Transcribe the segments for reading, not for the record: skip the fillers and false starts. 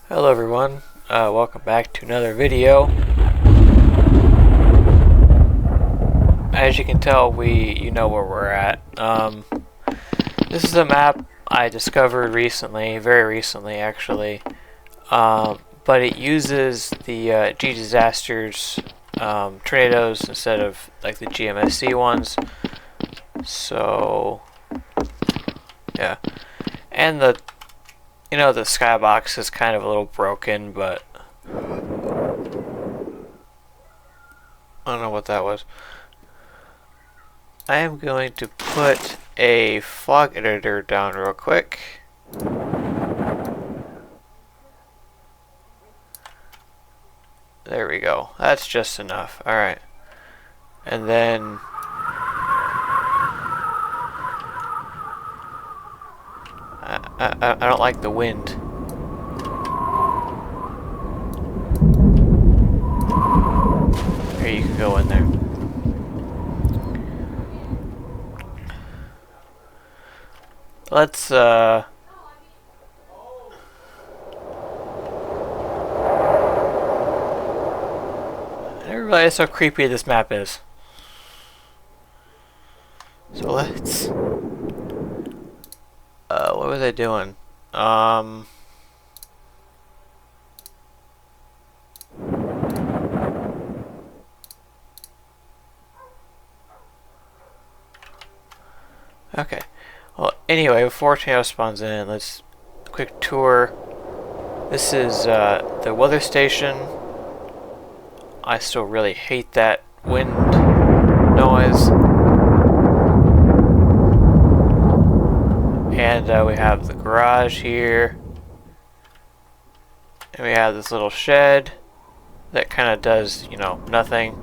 Hello everyone, welcome back to another video. As you can tell, you know where we're at. This is a map I discovered recently, very recently actually, but it uses the G-Disasters tornadoes instead of like the GMSC ones. So yeah, and the skybox is kind of a little broken, but I don't know what that was. I am going to put a fog editor down real quick. There we go. That's just enough. Alright. And then I don't like the wind. Here, you can go in there. Let's I never realized how creepy this map is. So let's what was I doing? Okay. Well, anyway, before tornado spawns in, let's quick tour. This is the weather station. I still really hate that wind noise. And we have the garage here. And we have this little shed that kind of does, nothing.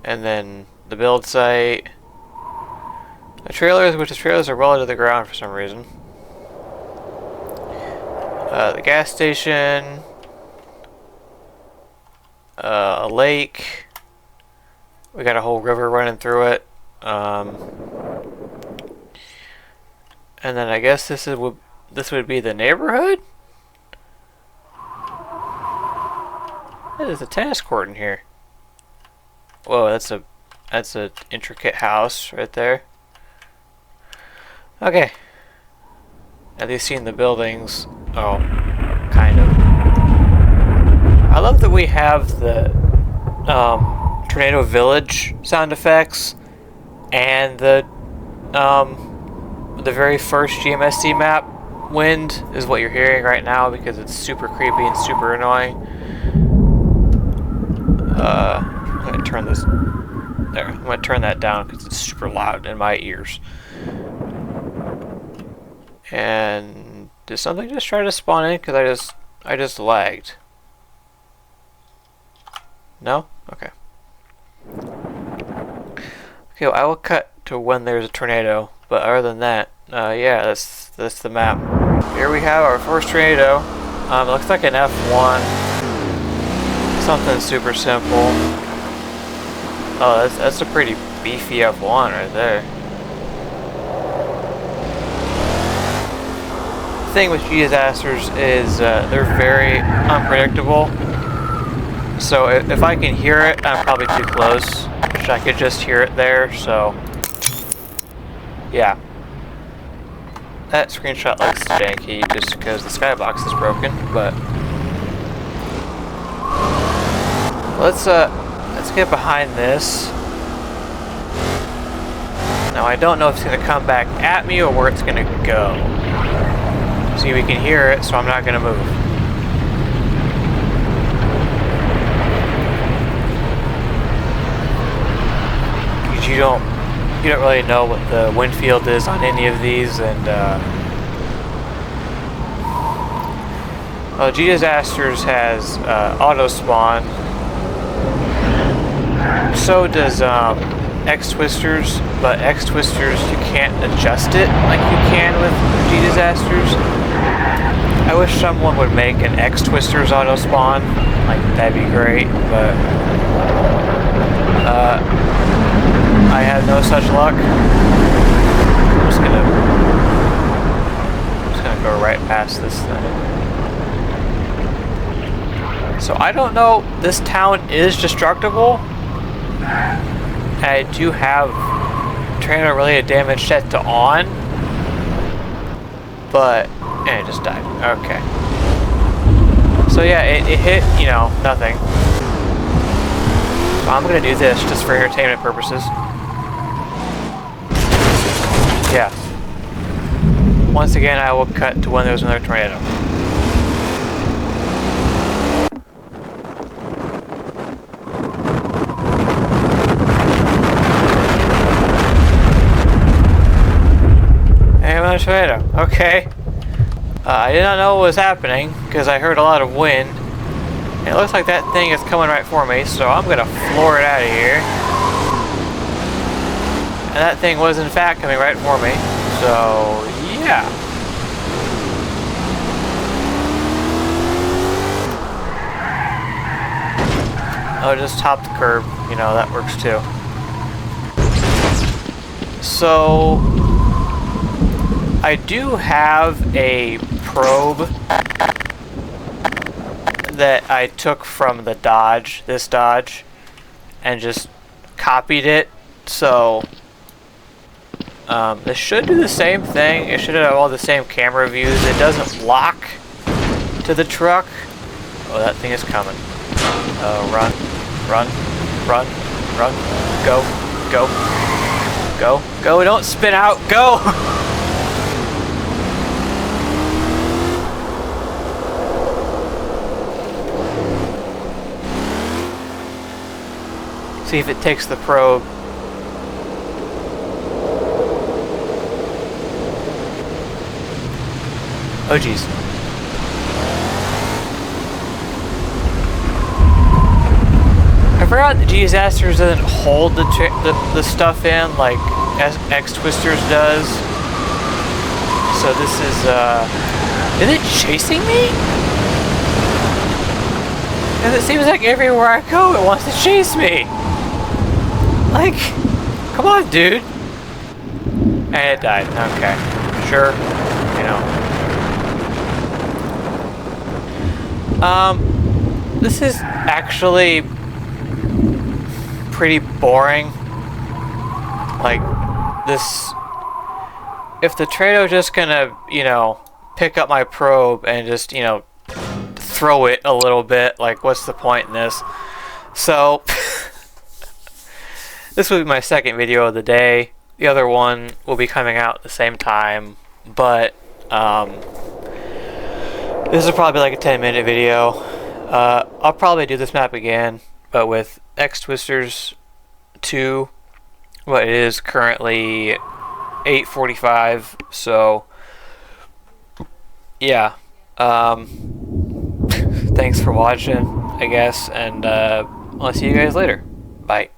And then the build site. The trailers, which the trailers are welded to the ground for some reason. The gas station. A lake. We got a whole river running through it. And then I guess this would be the neighborhood. There's a tennis court in here. Whoa, that's a intricate house right there. Okay. At least seen the buildings. Oh, kind of. I love that we have the Tornado Village sound effects and the very first GMSC map wind is what you're hearing right now because it's super creepy and super annoying. I'm gonna turn this there. I'm gonna turn that down because it's super loud in my ears. And did something just try to spawn in? Because I just lagged. No? Okay. Okay, well, I will cut to when there's a tornado. But other than that, yeah, that's the map. Here we have our first tornado. It looks like an F1. Something super simple. Oh, that's a pretty beefy F1 right there. The thing with G-Disasters is they're very unpredictable. So if I can hear it, I'm probably too close. I could just hear it there, so yeah. That screenshot looks janky just because the skybox is broken, but let's get behind this. Now I don't know if it's gonna come back at me or where it's gonna go. See, we can hear it, so I'm not gonna move. Because you don't really know what the wind field is on any of these, and G-Disasters has auto spawn. So does X-Twisters, but X-Twisters you can't adjust it like you can with G-Disasters. I wish someone would make an X-Twisters auto spawn, like that'd be great, but I have no such luck. I'm just gonna go right past this thing. So I don't know, this town is destructible. I do have trainer-related damage set to on, but it just died. Okay. So yeah, it hit, you know, nothing. So I'm gonna do this just for entertainment purposes. Yeah. Once again, I will cut to when there's another tornado. Hey, another tornado. Okay. I did not know what was happening because I heard a lot of wind. And it looks like that thing is coming right for me, so I'm gonna floor it out of here. And that thing was in fact coming right for me. So, yeah. Oh, just top the curb. You know, that works too. So, I do have a probe that I took from the Dodge, this Dodge, and just copied it. So, this should do the same thing. It should have all the same camera views. It doesn't lock to the truck. Oh, that thing is coming. Run, run, run, run. Go, go, go, go. Don't spin out. Go! See if it takes the probe. Oh geez. I forgot the G-Asters doesn't hold the stuff in like X-Twisters does. So this is is it chasing me? Because it seems like everywhere I go it wants to chase me. Like, come on, dude. And it died. Okay. Sure. You know. This is actually pretty boring. Like, this... If the Trado just gonna, you know, pick up my probe and just, you know, throw it a little bit, like, what's the point in this? So... This will be my second video of the day. The other one will be coming out at the same time, but this is probably like a 10-minute video. I'll probably do this map again, but with X-Twisters 2, but it is currently 8:45, so yeah. Thanks for watching, I guess, and I'll see you guys later. Bye.